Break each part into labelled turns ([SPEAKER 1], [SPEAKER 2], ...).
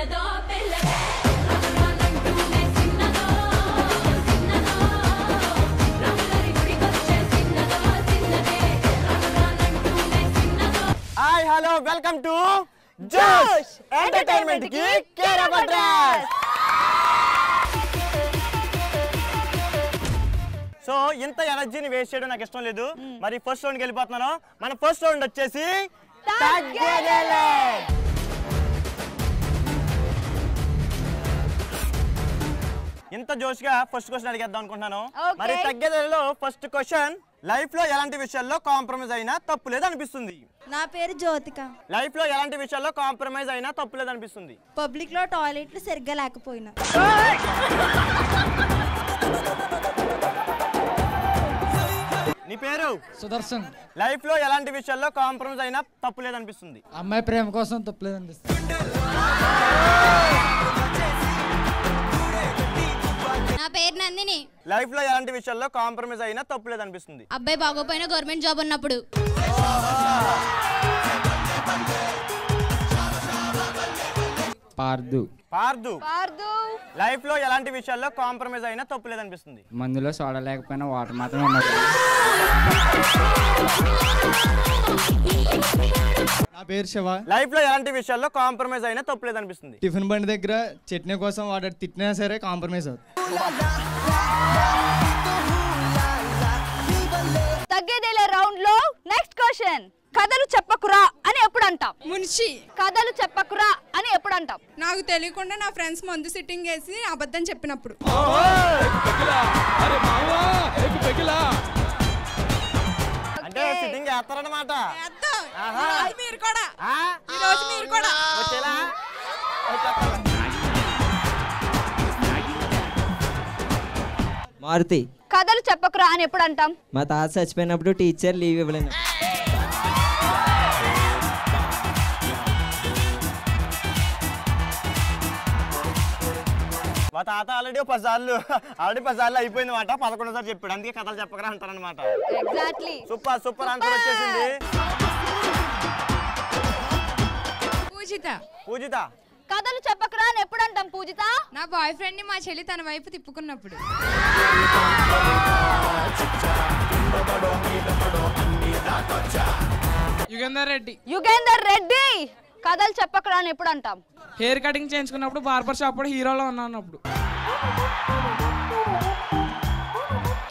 [SPEAKER 1] Hi hello welcome to జోష్ entertainment కి care of address. So ఇంత ఎనర్జీని వేస్ట్ చేయడం నాకు ఇష్టం లేదు. మరి ఫస్ట్ రౌండ్కి వెళ్ళిపోతున్నాను. మన ఫస్ట్ రౌండ్ వచ్చేసి తగ్గేదేలే. ఇంత జోష్గా ఫస్ట్ క్వశ్చన్ అడిగేద్దాం అనుకుంటున్నాను. మరి తగ్గేదేలో ఫస్ట్ క్వశ్చన్, లైఫ్ లో ఎలాంటి విషయాల్లో కాంప్రమైజ్ అయినా తప్పు లేదు అనిపిస్తుంది?
[SPEAKER 2] నా పేరు జ్యోతిక.
[SPEAKER 1] లైఫ్ లో ఎలాంటి విషయాల్లో కాంప్రమైజ్ అయినా తప్పు లేదు అనిపిస్తుంది?
[SPEAKER 2] పబ్లిక్ లో టాయిలెట్లు సరిగ్గా లేకపోయినా.
[SPEAKER 1] నీ పేరు?
[SPEAKER 3] సుదర్శన్.
[SPEAKER 1] లైఫ్ లో ఎలాంటి విషయాల్లో కాంప్రమైజ్ అయినా తప్పు లేదు అనిపిస్తుంది?
[SPEAKER 3] అమ్మాయి ప్రేమ కోసం తప్పు లేదు అనిపిస్తుంది.
[SPEAKER 4] నా పేరు నందిని.
[SPEAKER 1] లైఫ్ లో ఎలాంటి విషయాల్లో కాంప్రమైజ్ అయినా తప్పు లేదు అనిపిస్తుంది?
[SPEAKER 4] అబ్బాయి బాగోపోయినా గవర్నమెంట్ జాబ్ ఉన్నప్పుడు.
[SPEAKER 3] పార్దు.
[SPEAKER 1] పార్దు. లైఫ్ లో ఎలాంటి విషయాల్లో కాంప్రమైజ్ అయినా తప్పు లేదు అనిపిస్తుంది?
[SPEAKER 3] మందులో సోడా లేకపోయినా వాటర్ మాత్రమే ఉన్నది.
[SPEAKER 5] నా పేరు శివ.
[SPEAKER 1] లైఫ్ లో ఎలాంటి విషయాల్లో కాంప్రమైజ్ అయినా తప్పు లేదు అనిపిస్తుంది?
[SPEAKER 5] టిఫిన్ బండి దగ్గర చట్నీ కోసం వాడు తిట్టినా సరే కాంప్రమైజ్ అవుతుంది.
[SPEAKER 2] తగ్గేదేలే రౌండ్ లో నెక్స్ట్ క్వశ్చన్, కథలు చెప్పకురా అని ఎప్పుడు అంటాం?
[SPEAKER 6] మున్షి.
[SPEAKER 2] కథలు చెప్పకురా అని ఎప్పుడు అంటాం?
[SPEAKER 6] నాకు తెలియకుండా నా ఫ్రెండ్స్ మందు సిట్టింగ్ వేసి అబద్ధం చెప్పినప్పుడు.
[SPEAKER 1] అంటే సిట్టింగ్ చేస్తారన్నమాట.
[SPEAKER 6] మీరు కూడా ఈ రోజు మీరు కూడా
[SPEAKER 7] మారుతి.
[SPEAKER 2] కథలు చెప్పకురా అని ఎప్పుడు అంటాం?
[SPEAKER 7] మా తాత చచ్చిపోయినప్పుడు టీచర్ లీవ్ ఇవ్వలేదు.
[SPEAKER 1] మా తాత ఆల్రెడీ 10 సార్లు అయిపోయింది మాట. 11వ సారి చెప్పాడు, అందుకే కథలు చెప్పకరా అంటారనమాట.
[SPEAKER 2] ఎగ్జాక్ట్లీ.
[SPEAKER 1] సూపర్ సూపర్ ఆన్సర్ వచ్చేసింది.
[SPEAKER 6] పూజిత.
[SPEAKER 1] పూజిత.
[SPEAKER 2] కథలు చెప్పకురా అని ఎప్పుడు అంటాం పూజిత?
[SPEAKER 6] నా బాయ్ ఫ్రెండ్ ని మా చెల్లి తన వైపు తిప్పుకున్నప్పుడు.
[SPEAKER 3] యుగంధర్ రెడ్డి.
[SPEAKER 2] యుగేందర్ రెడ్డి. కథలు చెప్పకురా అని ఎప్పుడు అంటాం?
[SPEAKER 3] హెయిర్ కటింగ్ చేయించుకున్నప్పుడు, బార్బర్ షాప్ కూడా హీరోలో ఉన్నప్పుడు.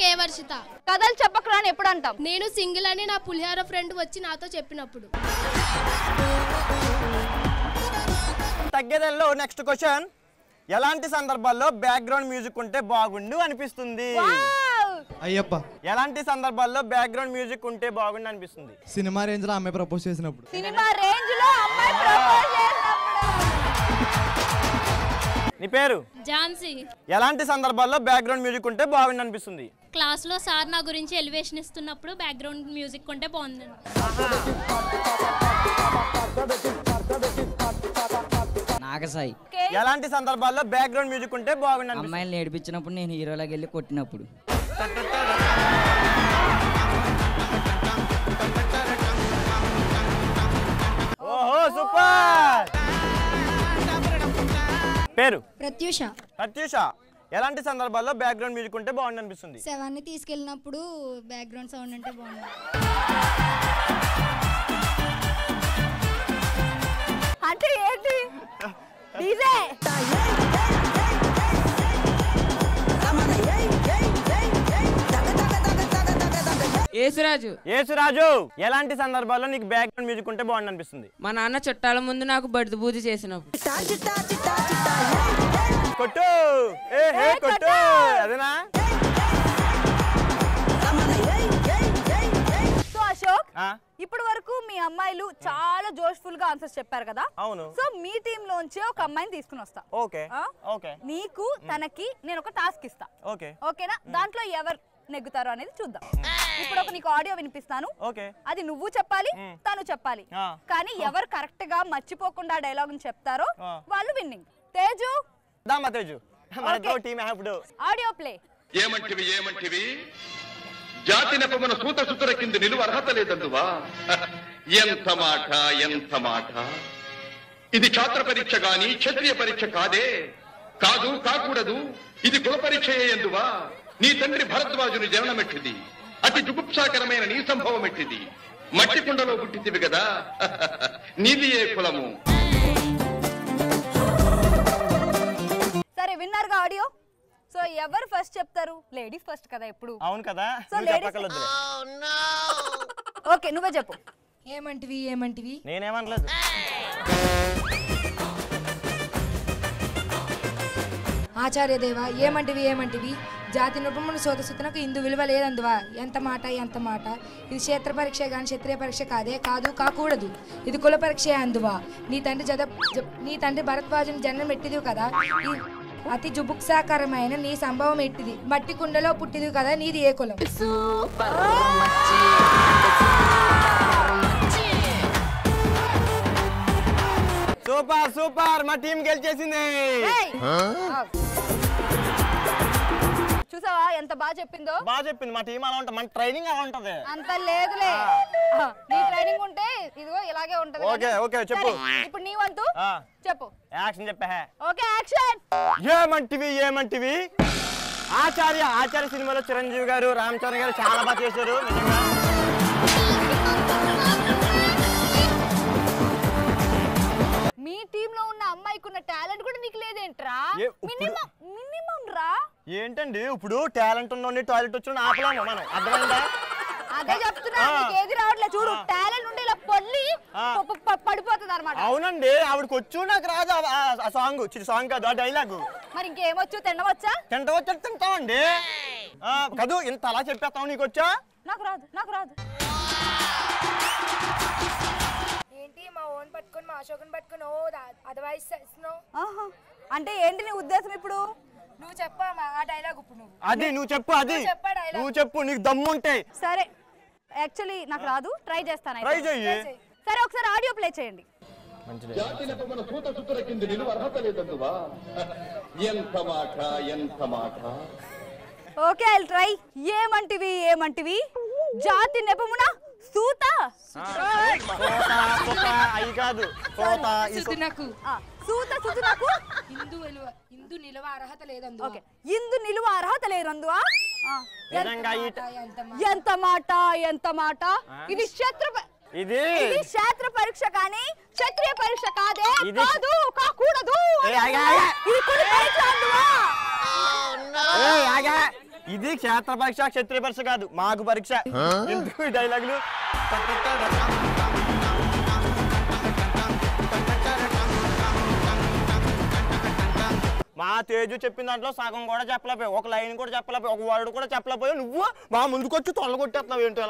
[SPEAKER 4] కే వర్షిత.
[SPEAKER 2] కథలు చెప్పకురా అని ఎప్పుడు అంటాం?
[SPEAKER 4] నేను సింగిల్ అని నా పులిహార ఫ్రెండ్ వచ్చి నాతో చెప్పినప్పుడు.
[SPEAKER 1] తగ్గేదేలో నెక్స్ట్ క్వశ్చన్, ఎలాంటి సందర్భాల్లో బ్యాక్గ్రౌండ్ మ్యూజిక్ ఉంటే బాగుండు అనిపిస్తుంది?
[SPEAKER 5] అయ్యప్ప.
[SPEAKER 1] ఎలాంటి సందర్భాల్లో బ్యాక్గ్రౌండ్ మ్యూజిక్ ఉంటే బాగుండు అనిపిస్తుంది?
[SPEAKER 5] సినిమా రేంజ్ లో అమ్మాయి ప్రపోజ్ చేసినప్పుడు.
[SPEAKER 2] సినిమా రేంజ్ లో అమ్మాయి ప్రపోజ్ చేసినప్పుడు.
[SPEAKER 1] నీ పేరు?
[SPEAKER 4] ఝాన్సీ.
[SPEAKER 1] ఎలాంటి సందర్భాల్లో బ్యాక్గ్రౌండ్ మ్యూజిక్ ఉంటే బాగుండు అనిపిస్తుంది?
[SPEAKER 4] క్లాస్ లో సార్ నా గురించి ఎలివేషన్ ఇస్తున్నప్పుడు బ్యాక్గ్రౌండ్ మ్యూజిక్ ఉంటే బాగుంది.
[SPEAKER 7] నాగసాయి.
[SPEAKER 1] ఎలాంటి సందర్భాల్లో బ్యాక్గ్రౌండ్ మ్యూజిక్ ఉంటే బాగుండు అనిపిస్తుంది?
[SPEAKER 7] అమ్మాయిని నేర్పించినప్పుడు, నేను హీరోలాగా వెళ్ళి కొట్టినప్పుడు.
[SPEAKER 1] ఓహో సూపర్. పేరు?
[SPEAKER 2] ప్రత్యూష.
[SPEAKER 1] ప్రత్యూష. ఎలాంటి సందర్భాల్లో బ్యాక్గ్రౌండ్ మ్యూజిక్ ఉంటే బాగుండు అనిపిస్తుంది?
[SPEAKER 2] శవాన్ని తీసుకెళ్ళినప్పుడు బ్యాక్గ్రౌండ్ సౌండ్ అంటే బాగుంది. అంటే ఏంటి? డీజే.
[SPEAKER 3] యేసురాజు.
[SPEAKER 1] యేసురాజు. ఎలాంటి సందర్భాల్లో నీకు బ్యాక్గ్రౌండ్ మ్యూజిక్ ఉంటే బాగుండు అనిపిస్తుంది?
[SPEAKER 3] మా నాన్న చుట్టాల ముందు నాకు బడిద పూజ చేసినప్పుడు.
[SPEAKER 1] కొట్టు కొట్టు. అదేనా?
[SPEAKER 2] సో అశోక్, ఇప్పటి వరకు మీ అమ్మాయిలు చాలా జోష్ఫుల్ గా ఆన్సర్స్ చెప్పారు కదా.
[SPEAKER 1] అవును.
[SPEAKER 2] సో మీ టీమ్ లోంచి ఒక అమ్మాయిని తీసుకుని వస్తా.
[SPEAKER 1] Okay okay.
[SPEAKER 2] నీకు తనకి నేను ఒక టాస్క్ ఇస్తా.
[SPEAKER 1] ఓకే
[SPEAKER 2] ఓకేనా? దాంట్లో ఎవరు నెగ్గుతారో అనేది చూద్దాం. ఇప్పుడు ఒక నీకు ఆడియో వినిపిస్తాను.
[SPEAKER 1] ఓకే.
[SPEAKER 2] అది నువ్వు చెప్పాలి, తను చెప్పాలి. కానీ ఎవరు కరెక్ట్ గా మర్చిపోకుండా డైలాగ్ ని చెప్తారో వాళ్ళు విన్నింగ్. తేజు.
[SPEAKER 1] దామా తేజు. మనతో టీమ్ ఇప్పుడు
[SPEAKER 2] ఆడియో ప్లే.
[SPEAKER 8] ఏమంటివి జాతి నెపమున సూత సుతుర కింద నిలువ అర్హత లేదందువా? ఎంత మాట ఇది ఛాత్ర పరీక్ష గాని క్షత్రియ పరీక్ష కాదే. కాదు, కాకూడదు. ఇది కుల పరీక్ష ఎందువా? నీ తండ్రి భరద్వాజుని జననమెట్టిది. అతి జుగుప్సాకరమైన నీ సంభవం ఎట్టిది. మట్టి కుండలో పుట్టితివి కదా. నీది ఏ కులము?
[SPEAKER 2] సరే విన్నారుగా ఆడియో. సో ఎవరు ఫస్ట్ చెప్తారు? లేడీస్ ఫస్ట్ కదా ఎప్పుడు.
[SPEAKER 1] అవును కదా.
[SPEAKER 2] So ladies. ఓకే నువ్వే చెప్పు.
[SPEAKER 6] ఏమంటివి
[SPEAKER 1] నేనేమనలేదు.
[SPEAKER 6] ఆచార్యదేవ ఏమంటివి జాతి నృపమును సోదసుతునకు ఇందు విలువ లేదందువా? ఎంత మాట ఇది క్షేత్ర పరీక్ష గాని క్షత్రియ పరీక్ష కాదు కాకూడదు. ఇది కుల పరీక్ష అందువా? నీ తండ్రి భరద్వాజుని జన్మం ఎట్టిదివు కదా. అతి జుబుక్సాకరమైన నీ సంభవం ఎట్టిది. మట్టి కుండలో పుట్టిది కదా. నీది ఏ కులం?
[SPEAKER 1] సూపర్ సూపర్, మా టీం గెలిచేసింది.
[SPEAKER 2] చూసావా ఎంత బాగా చెప్పిందో?
[SPEAKER 1] బాగా చెప్పింది. మా టీం అలా ఉంటుంది, మన ట్రైనింగ్ అలా ఉంటది.
[SPEAKER 2] అంత లేదులే, నీ ట్రైనింగ్ ఉంటే ఇదిగో ఇలాగే ఉంటది.
[SPEAKER 1] ఓకే ఓకే చెప్పు.
[SPEAKER 2] ఇప్పుడు నీ వంతు చెప్పు.
[SPEAKER 1] యాక్షన్ చెప్పా.
[SPEAKER 2] Okay action.
[SPEAKER 1] ఏమంటివి ఆచార్య సినిమాలో చిరంజీవి గారు, రామ్ చరణ్ గారు చాలా బాగా చేశారు నిజంగా.
[SPEAKER 2] మీ టీమ్ లో ఉన్న అమ్మాయికి ఉన్న టాలెంట్ కూడా నీకు లేదేంట్రా? మినిమం రా.
[SPEAKER 1] ఏంటండి ఇప్పుడు టాలెంట్ ఉన్నోని టాయిలెట్ వచ్చి ఆపలేము మనం, అర్థమైందా?
[SPEAKER 2] అదే చెప్తున్నా, నీకు ఏది రావట్లేదు చూడు. టాలెంట్ ఉండి ఇలా పొల్లి పడిపోతుంది అన్నమాట.
[SPEAKER 1] అవునండి, ఆవిడకి వచ్చు, నాకు రాదు ఆ సాంగ్ కాదు, ఆ డైలాగ్.
[SPEAKER 2] మరి ఇంకేమొచ్చు? తినవచ్చా?
[SPEAKER 1] తింటామండి. కదూ ఇంత అలా చెప్పేస్తావు, నీకు వచ్చా?
[SPEAKER 2] నాకు రాదు.
[SPEAKER 6] ఏంటి మా ఓన్ పట్టుకొని మా అశోకన్ పట్టుకొని అదర్వైజ్
[SPEAKER 2] అంటే ఏంటి నీ ఉద్దేశం ఇప్పుడు?
[SPEAKER 6] నువ్వు చెప్పా ఆ డైలాగ్ ఇప్పుడు నువ్వు.
[SPEAKER 1] అది నువ్వు చెప్పు నీకు దమ్ముంటే.
[SPEAKER 2] సరే యాక్చువల్లీ నాకు రాదు, ట్రై చేస్తాను.
[SPEAKER 1] ట్రై చెయ్యి.
[SPEAKER 2] సరే ఒకసారి ఆడియో ప్లే చేయండి. Okay I will try. ఏమంటివి జాతి నెపమున సూత
[SPEAKER 1] అయి కాదు
[SPEAKER 2] సూతనకు
[SPEAKER 6] ఇందు నిలువ అర్హత లేదందు.
[SPEAKER 2] ఓకే ఇందు నిలువ అర్హత లేదందువా? ఎంత మాట ఇది క్షేత్ర పరీక్ష కానీ క్షత్రియ పరీక్ష కాదే. కాదు కాకూడదు.
[SPEAKER 1] ఇది క్షేత్ర పరీక్ష క్షత్రియ పరీక్ష కాదు, మాకు పరీక్ష. ఎందుకు ఈ డైలాగులు? మా తేజు చెప్పిన దాంట్లో సగం కూడా చెప్పలేకపోయావు, ఒక లైన్ కూడా చెప్పలేకపోయావు, ఒక వర్డ్ కూడా చెప్పలేకపోయావు. నువ్వు మా ముందుకొచ్చి తొలగొట్టేస్తున్నావు ఏంటో.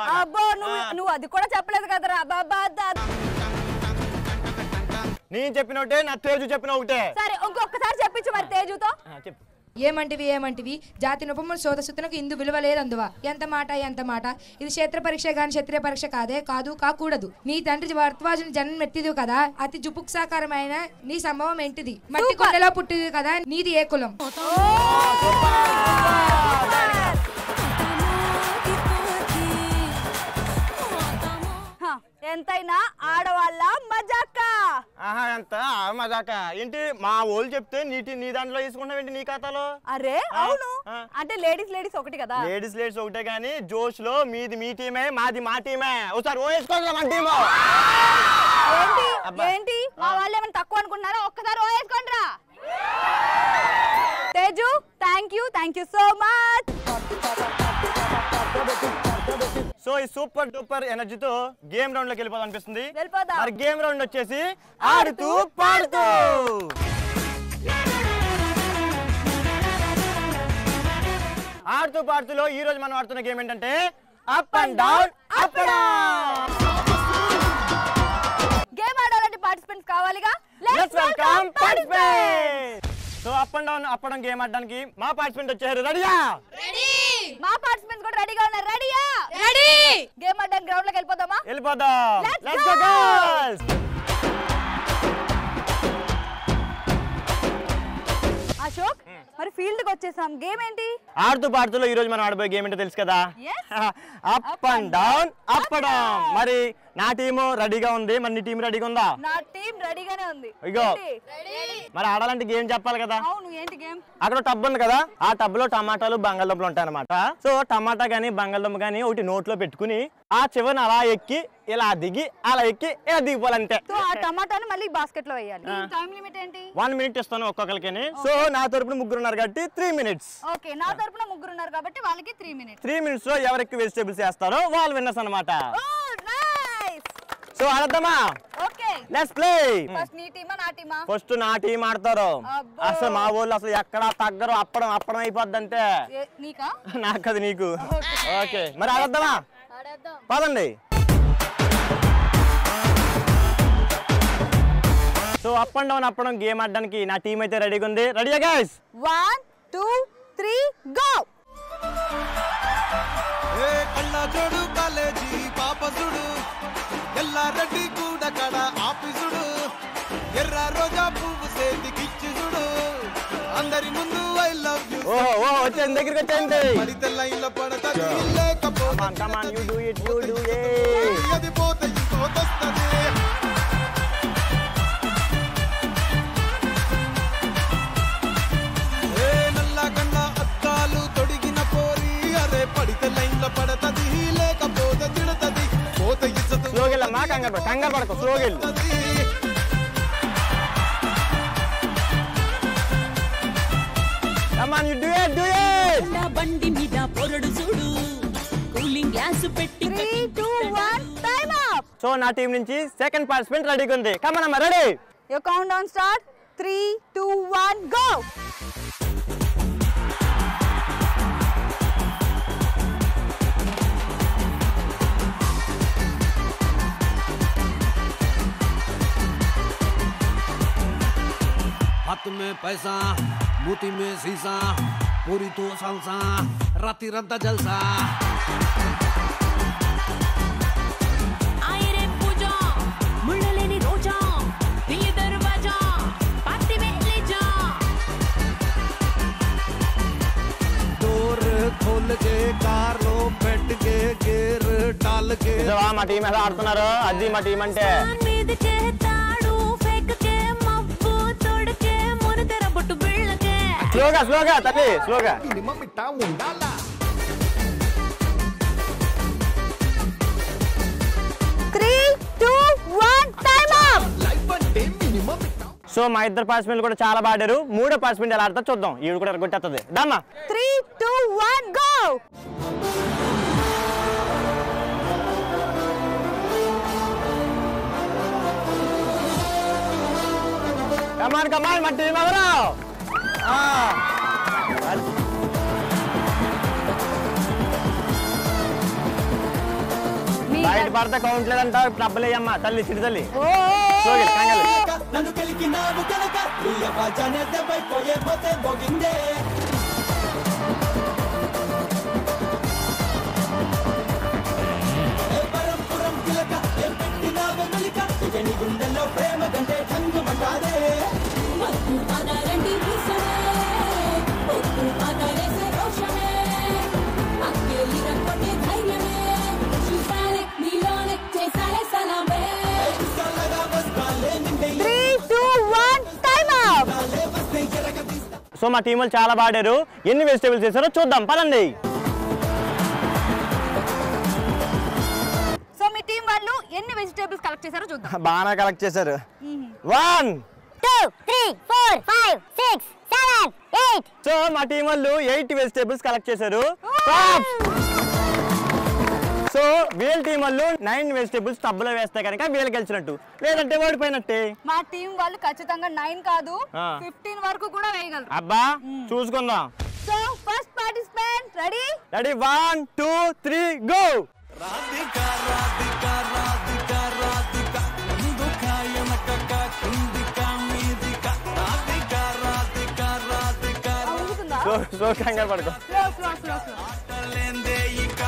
[SPEAKER 2] నువ్వు అది కూడా చెప్పలేదు కదరా బాబా.
[SPEAKER 1] నేను చెప్పిన ఒకటే, నా తేజు చెప్పిన ఒకటే.
[SPEAKER 2] సరే ఇంకొకసారి చెప్పించు మరి తేజుతో.
[SPEAKER 1] చెప్పు.
[SPEAKER 6] ఏమంటివి జాతి నృపమును సోదసుతునకు ఇందు విలువ లేదందువా? ఎంత మాట ఇది క్షేత్ర పరీక్ష గాని క్షత్రియ పరీక్ష కాదు కాకూడదు. నీ తండ్రి భరద్వాజుని జన్మం ఎత్తిది కదా. అతి జుపుక్సాకరమైన నీ సంభవం ఏంటిది. మట్టి కొండలో పుట్టిది కదా. నీది ఏ కులం?
[SPEAKER 2] ఎంతైనా ఆడవాళ్ళ మజాక.
[SPEAKER 1] ఎంత మజాక ఏంటి? మా వాళ్ళు చెప్తే నీ దాంట్లో తీసుకుంటావు ఏంటి నీ ఖాతాలో?
[SPEAKER 2] అరే అవును, అంటే లేడీస్ ఒకటి కదా.
[SPEAKER 1] లేడీస్ ఒకటే గానీ జోష్ లో మీది మీ టీమే, మాది మా టీమే. ఒకసారి ఓవేసుకోండి మన టీము.
[SPEAKER 2] ఏంటి మా వాళ్ళు ఏమైనా తక్కువ అనుకుంటున్నారా? ఒక్కసారి ఓవేసుకోండి రా. Teju thank you so much.
[SPEAKER 1] So ఈ సూపర్ డూపర్ ఎనర్జీతో గేమ్ రౌండ్ లోకి వెళ్ళిపోదాం అనిపిస్తుంది.
[SPEAKER 2] మరి
[SPEAKER 1] గేమ్ రౌండ్ వచ్చేసి ఆడుతూ పాడుతూ. ఆడుతూ పాడుతూలో ఈ రోజు మనం ఆడుతున్న గేమ్ ఏంటంటే up and down up down.
[SPEAKER 2] Game ఆడాలంటే పార్టిసిపెంట్స్ కావాలిగా.
[SPEAKER 1] Let's welcome participants. So up and down game ఆడడానికి మా పార్టిసిపెంట్ వచ్చారు. రెడీయా?
[SPEAKER 2] మా పార్టిసిపెంట్స్ కూడా రెడీగా ఉన్నారు. రెడీయా? గేమ్ ఆడడానికి గ్రౌండ్ లోకి వెళ్ళిపోదాం. Let's go girls. అశోక్ మరి ఫీల్డ్ కి వచ్చేసాం. గేమ్ ఏంటి?
[SPEAKER 1] ఆడుతూ పాడుతూ ఈ రోజు మనం ఆడబోయే గేమ్ ఏంటో తెలుసు కదా, up and down up and down. మరి నా టీము రెడీగా ఉంది, మరి నీ టీం రెడీగా ఉందా?
[SPEAKER 2] నా టీం రెడీగానే ఉంది.
[SPEAKER 1] ఇగో మరి ఆడాలంటే గేమ్ చెప్పాలి కదా.
[SPEAKER 2] అవును, ఏంటి గేమ్?
[SPEAKER 1] అక్కడ టబ్ ఉంది కదా, ఆ టబ్ లో టమాటాలు బంగాళదుంపలు ఉంటాయి అనమాట. సో టమాటా గానీ బంగాళదుంప గానీ ఒకటి నోట్లో పెట్టుకుని ఆ చివరిని అలా ఎక్కి ఇలా దిగి అలా ఎక్కి ఇలా దిగిపోవాలంటే.
[SPEAKER 2] సో ఆ టమాటాను మళ్ళీ బాస్కెట్ లో వేయాలి. టైం లిమిట్ ఏంటి?
[SPEAKER 1] 1 minute ఇస్తాను ఒక్కొక్కరికి. సో నా తరపున ముగ్గురు ఉన్నారు కాబట్టి 3 minutes.
[SPEAKER 2] ఓకే, నా తరపున ముగ్గురు ఉన్నారు కాబట్టి వాళ్ళకి 3 minutes.
[SPEAKER 1] 3 minutes లో ఎవరికి వెజిటేబుల్స్ వేస్తారో వాళ్ళు విన్నర్స్ అనమాట. సో ఆడదామా?
[SPEAKER 2] Okay,
[SPEAKER 1] let's play.
[SPEAKER 2] ఫస్ట్ నీ టీమా నా టీమా?
[SPEAKER 1] ఫస్ట్ నా టీం ఆడతారు. అసలు మా ఊళ్ళో అసలు ఎక్కడ తగ్గరు, అప్పడం అప్పడం అయిపోద్ది అంతే.
[SPEAKER 2] నీకా?
[SPEAKER 1] నాకు అది నీకు. ఓకే మరి ఆడదామా? పదండి. So up and down appadam game ఆడడానికి నా టీం అయితే రెడీగా ఉంది. రెడీయా గైస్?
[SPEAKER 2] 1 2 3 గో.
[SPEAKER 9] ఏ కళ్ళ జోడు కాలేజీ పాపసుడు ఎల్లారెడ్డి కూడా కడ ఆఫీసుడు ఎర్ర రోజా పువ్వు సేతికిచ్చి చూడు అందరి ముందు ఐ లవ్ యు.
[SPEAKER 1] ఓహో ఓహో వచ్చేండి, దగ్గరికి వచ్చేయండి.
[SPEAKER 9] పడితే లైన్ లో పడతది లేకపోతే
[SPEAKER 1] come on you do it
[SPEAKER 9] అది పోతే ఇంకోటొస్తది. ఏ నల్ల కళ్ళ అద్దాలు తొడిగిన పోరి అరే పడితే లైన్ లో పడతది లేకపోతే తిడతది పోతే ఇచ్చదు.
[SPEAKER 1] స్లోగెళ్ళమ్మా, కంగారు పడకు, స్లోగెళ్ళు. Come on, you do it, do it.
[SPEAKER 10] బండి మీద పొరడు చూడు కూలింగ్ గ్లాస్ పెట్టి
[SPEAKER 2] 3 2 1 టైం అప్.
[SPEAKER 1] సో నా టీం నుంచి సెకండ్ పార్టిసిపెంట్ రెడీగా ఉంది. కమ్ ఆన్ అమ్మా, ready?
[SPEAKER 2] Your countdown start. 3 2 1 go.
[SPEAKER 9] हाथ में पैसा मूती में शीशा पूरी तो सालसा राती रंता जलसा
[SPEAKER 10] आए रे पूजा मुंडलेनी रोजा दिल्ली दरवाजा पार्टी में ले जा
[SPEAKER 9] डोर खोल के कार लो बैठ के गेर डाल के
[SPEAKER 1] మా టీం ఎలా ఆడుతున్నారు, అది మా టీం అంటే.
[SPEAKER 10] మీద के ताड़ू फेंक के मब्बू तोड़ के मोर तेरा बट्टू बिल्ल के
[SPEAKER 1] స్లోగా స్లోగా తల్లి, స్లోగా.
[SPEAKER 9] మినిమం ఇట్టా ఉండాలా.
[SPEAKER 2] 3 2 1 టైం అప్.
[SPEAKER 9] లైఫ్ అంటే మినిమం ఇట్టా.
[SPEAKER 1] సో మా ఇద్దరు పార్టిసిపెంట్లు కూడా చాలా బాడారు. మూడో పార్టిసిపెంట్ ఎలా ఆడతారు చూద్దాం. ఈవిడ కూడా కొట్టేస్తుంది. దమ్మా.
[SPEAKER 2] 3 2 1 go.
[SPEAKER 1] కమాన్ కమాన్, మా టీం ఎవరు? బయట పడితే కౌంట్ లేదంట. డబ్బులేయమ్మా తల్లి, చిడి తల్లి.
[SPEAKER 9] నన్ను కలిగినావు కనుక ప్రియ వాజనే దెబ్బై పోయే పోతే బొగిందే ఏ పరంపురం తిలక ఏ పెట్టినావు మెలిక ఇక నీ గుండెల్లో ప్రేమ కంటే ఠంగుమంటాదే
[SPEAKER 10] మత్తు పదరండి విసరే పొత్తు పదరేసే రోషమే అక్కేలి రక్కొట్టే ధైర్యమే చూసానే నీలోనే చేసానే సలామే
[SPEAKER 9] సలగా వస్తాలే నిండే
[SPEAKER 2] 3 2 1 టైం అప్.
[SPEAKER 9] వస్తే జరగదీస్తా.
[SPEAKER 1] సో మా టీం వాళ్ళు చాలా బాడారు. ఎన్ని వెజిటేబుల్స్ చేశారో చూద్దాం, పదండి.
[SPEAKER 2] సో మీ టీం వాళ్ళు ఎన్ని వెజిటేబుల్స్ కలెక్ట్ చేశారో చూద్దాం.
[SPEAKER 1] బాగా కలెక్ట్ చేశారు. 1
[SPEAKER 2] 2 3 4 5 6 7 8.
[SPEAKER 1] సో మా టీం వాళ్ళు 8 వెజిటేబుల్స్ కలెక్ట్ చేశారు. సో వీళ్ళ టీం వాళ్ళు 9 వెజిటేబుల్స్ టబ్బులో వేస్తే కనుక వీళ్ళు గెలిచినట్టు, లేదంటే ఓడిపోయినట్టే.
[SPEAKER 2] మా టీం వాళ్ళు ఖచ్చితంగా 9 కాదు
[SPEAKER 1] ఆ.
[SPEAKER 2] 15 వరకు కూడా వేయగలరు.
[SPEAKER 1] అబ్బా చూసుకుందాం.
[SPEAKER 2] So first participant ready?
[SPEAKER 1] Ready 1 2 3 go.
[SPEAKER 9] Radhika Radhika Radhika Radhika ముందుకా ఎనకక కిందికా మీదికా రాధికా రాధికా రాధికా
[SPEAKER 1] సో కంగారు పడుకో.
[SPEAKER 2] Slow slow slow slow.
[SPEAKER 9] లేందే ఇక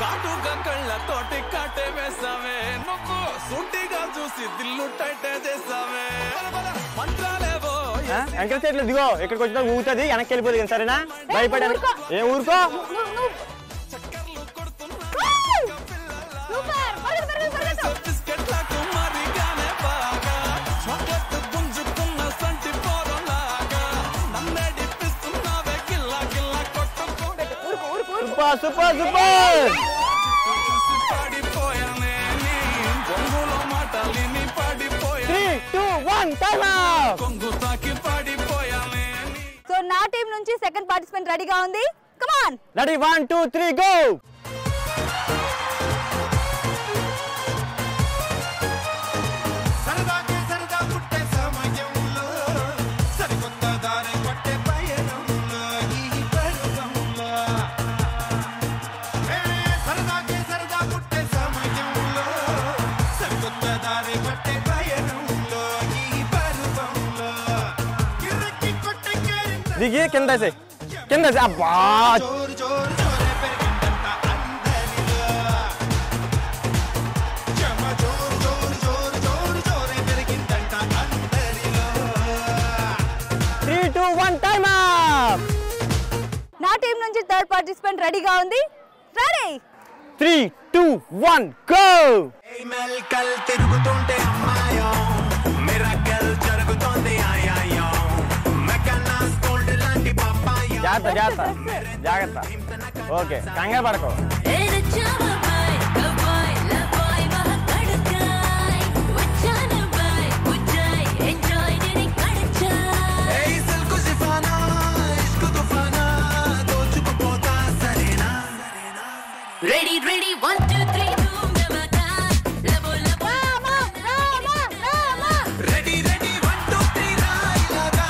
[SPEAKER 9] కాటుగా కళ్ళతోటి కాటే వేసావే నువ్వు సూటిగా చూసి దిల్లు టైటే చేసావే మంత్రాలేవో
[SPEAKER 1] ఎంకరేజ్ చేయట్లేదు. ఇదిగో ఇక్కడికి వచ్చినా ఊగుతుంది, వెనక్కి వెళ్ళిపోతుంది. సరేనా? భయపడాను. ఏ ఊరుకో. Super super. 3, 2, 1 time out.
[SPEAKER 2] So నా టీం నుంచి సెకండ్ పార్టిసిపెంట్ రెడీగా ఉంది. Come on.
[SPEAKER 1] Ready 1 2 3 go. దిగి కింద అబ్బా.
[SPEAKER 2] నా టీం నుంచి థర్డ్ పార్టిసిపెంట్ రెడీగా ఉంది. Ready
[SPEAKER 1] 3 2 1 go.
[SPEAKER 9] తిరుగుతుంటే అమ్మాయో మిరకల్ జరుగుతోంది ఆయాయో మెకానాస్ గోల్డ్ లాంటి పాపాయో.
[SPEAKER 1] జాగ్రత్త. ఓకే, కంగారు పడకో.
[SPEAKER 10] Ready, 1 2 3
[SPEAKER 9] రెడీ 1 2 3 రాయిలాగా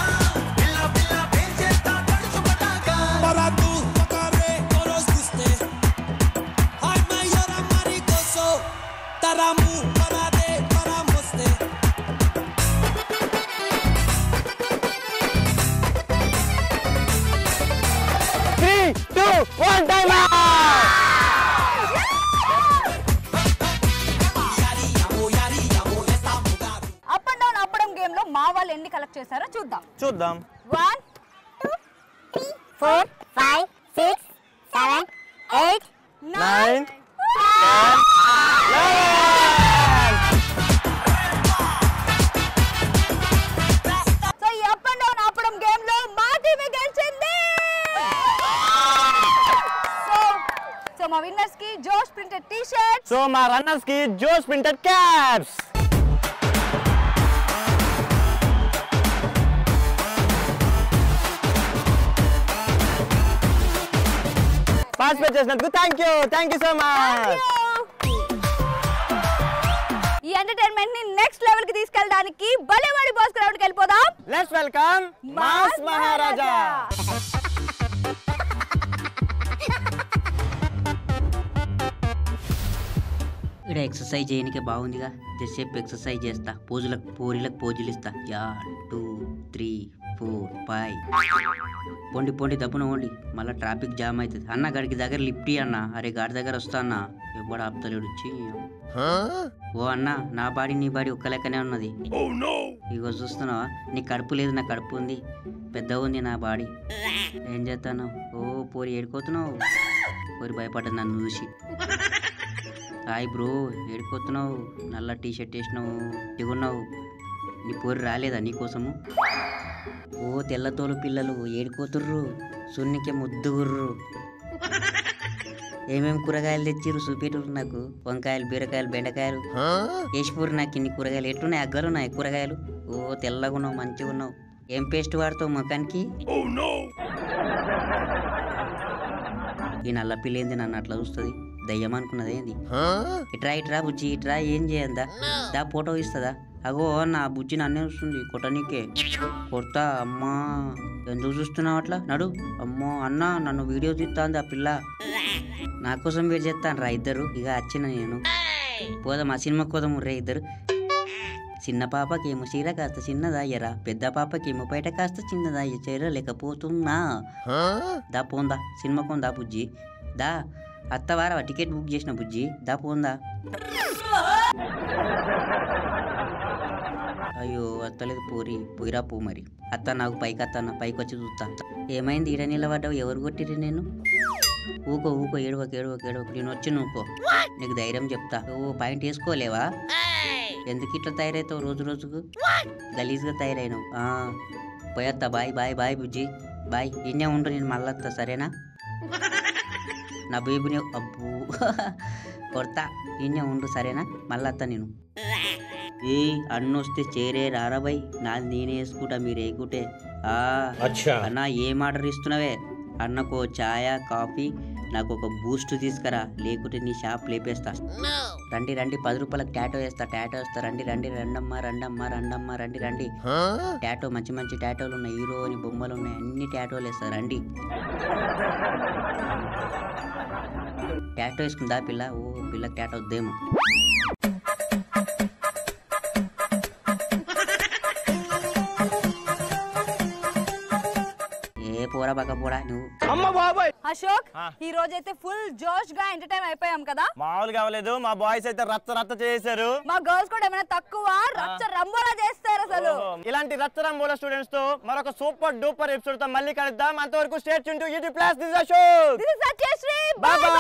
[SPEAKER 9] పిల్ల పిల్ల పెంచేస్తా పడుచు Pataka para tú tocaré coros guste ay mayora maricoso taramu para de para moste.
[SPEAKER 1] Three, 2 1 time out.
[SPEAKER 2] మా వాళ్ళు ఎన్ని కలెక్ట్ చేశారో చూద్దాం. 1 2 3 4 5 6 7 8 9 సో ఈ అప్ అండ్ డౌన్ ఆపడం గేమ్ లో మా టీమే గెలిచింది. సో మా విన్నర్స్ కి జోష్ ప్రింటెడ్ టీ షర్ట్స్,
[SPEAKER 1] సో మా రన్నర్స్ కి జోష్ ప్రింటెడ్ క్యాప్స్. పార్టిసిపేట్ చేసినందుకు థ్యాంక్ యూ సో మచ్.
[SPEAKER 2] ఈ ఎంటర్టైన్మెంట్ ని నెక్స్ట్ లెవెల్ కి తీసుకెళ్ళడానికి బలేవాడి బాస్ గ్రౌండ్ కి వెళ్ళిపోదాం.
[SPEAKER 1] లెట్స్ వెల్కమ్ మాస్ మహారాజా.
[SPEAKER 11] ఇక్కడ ఎక్సర్సైజ్ చేయడానికి బాగుందిగా, జస్ట్ ఎక్సర్సైజ్ చేస్తా. పోరీలకు పోజులు ఇస్తా. 1 2 3 4 5. పొండి దప్పున ఓండి, మళ్ళీ ట్రాఫిక్ జామ్ అవుతుంది. అన్న గడికి దగ్గర లిఫ్ట్ అన్న. అరే గాడి దగ్గర వస్తా అన్న, ఎవ్వడు ఆపుతలేడు వచ్చి. ఓ అన్న, నా బాడీ నీ బాడీ ఒక్క లెక్కనే ఉన్నది. ఇగో చూస్తున్నావా, నీ కడుపు లేదు, నా కడుపు ఉంది, పెద్దగా ఉంది నా బాడీ. ఏం చేస్తాను? ఓ పోరి ఏడుకోతున్నావు. పోరి భయపడ్డది నన్ను చూసి. హాయ్ బ్రో, ఏడుకోతున్నావు, నల్ల టీ షర్ట్ వేసినావు, దిగున్నావు. నీ పోరి రాలేదా నీకోసము? ఓ తెల్లతోలు పిల్లలు ఏడుకోతుర్రు, సున్నికే ముద్దుగుర్రు. ఏమేమి కూరగాయలు తెచ్చిర్రు చూపెట్టుర్రు నాకు. వంకాయలు, బీరకాయలు, బెండకాయలు వేసిపోరు నాకు. ఇన్ని కూరగాయలు ఎట్లున్నాయి? అగ్గలున్నాయి కూరగాయలు. ఓ తెల్లగా ఉన్నావు, మంచిగా ఉన్నావు. ఏం పేస్ట్ వాడతావు ముఖానికి? ఈ నల్ల పిల్ల ఏంది నన్ను అట్లా చూస్తుంది? దయ్యం అనుకున్నది ఏంది? ఇట్రా బుజ్జి, ఇట్రా. ఏం చేయందా? దా ఫోటో ఇస్తుందా? అగో నా బుజ్జి నన్నే చూస్తుంది, కొట్టనీకే. కొడతా. అమ్మా ఎందుకు చూస్తున్నావు అట్లా? నడు. అమ్మో అన్న, నన్ను వీడియో తీస్తాంది ఆ పిల్ల. నా కోసం వెయిట్ చేస్తాను రా ఇద్దరు. ఇక వచ్చిన నేను పోదాం, ఆ సినిమాకి పోదాము రే ఇద్దరు. చిన్న పాపకేమో చీర కాస్త చిన్నదాయ్యరా, పెద్ద పాపకేమో బయట కాస్త చిన్నదాయ్య. చేరలేకపోతున్నా. దా పోందా, సినిమా పోందా బుజ్జి. దా అత్తవారా, టికెట్ బుక్ చేసిన బుజ్జి. దా పోందా. అయ్యో వస్తలేదు పోరి పోయిరా పో మరి. అత్త నాకు పైకి అత్తన్న పైకి వచ్చి చూస్తా. ఏమైంది ఈడ నిలబడ్డావు? ఎవరు కొట్టిరి నేను? ఊకో ఏడవకు నేను వచ్చి నువ్వుకో, నీకు ధైర్యం చెప్తా. ఓ పాయింట్ వేసుకోలేవా? ఎందుకు ఇట్లా తయారవుతావు రోజు రోజుకు? గలీజ్గా తయారైనావు. పోయత్తా. బాయ్ బుజ్జి బాయ్. ఇన్నే ఉండు, నేను మళ్ళొత్తా సరేనా? నా బేబుని అబ్బు కొడతా. ఇన్నే ఉండు సరేనా? మళ్ళొత్తా నేను. ఏ అన్నొస్తే చేరే రారా బాయ్, నాది నేనే వేసుకుంటా మీరు వేయకుంటే. అన్న ఏం ఆర్డర్ ఇస్తున్నావే? అన్నకు ఛాయ కాఫీ, నాకు ఒక బూస్ట్ తీసుకురా, లేకుంటే నీ షాప్ లేపేస్తా. రండి 10 రూపాయలకు టాటో వేస్తా. రండి రండి. టాటో మంచి టాటోలు ఉన్నాయి, హీరో అని బొమ్మలు ఉన్నాయి, అన్ని టాటోలు వేస్తా. రండి. టాటో వేసుకుందా పిల్ల? ఓ పిల్లకి టాటో వద్దేమో. పోరా బక్క పోరా నువ్వు.
[SPEAKER 2] అశోక్, ఈ రోజు అయితే ఫుల్ జోష్ గా ఎంటర్టైన్ అయిపోయాం కదా.
[SPEAKER 1] మామూలుగా అవ్వలేదు, మా బాయ్స్ అయితే రచ్చ చేశారు.
[SPEAKER 2] మా గర్ల్స్ కూడా ఏమైనా తక్కువ రచ్చ రంబోలా చేస్తారు అసలు.
[SPEAKER 1] ఇలాంటి రచ్చ రంబోలా స్టూడెంట్స్ తో మరొక సూపర్ డూపర్ ఎపిసోడ్ తో మళ్ళీ కలుద్దాం. అంతవరకు stay tune to ET+ this is Ashok.
[SPEAKER 2] This is Satyasri.
[SPEAKER 1] By by.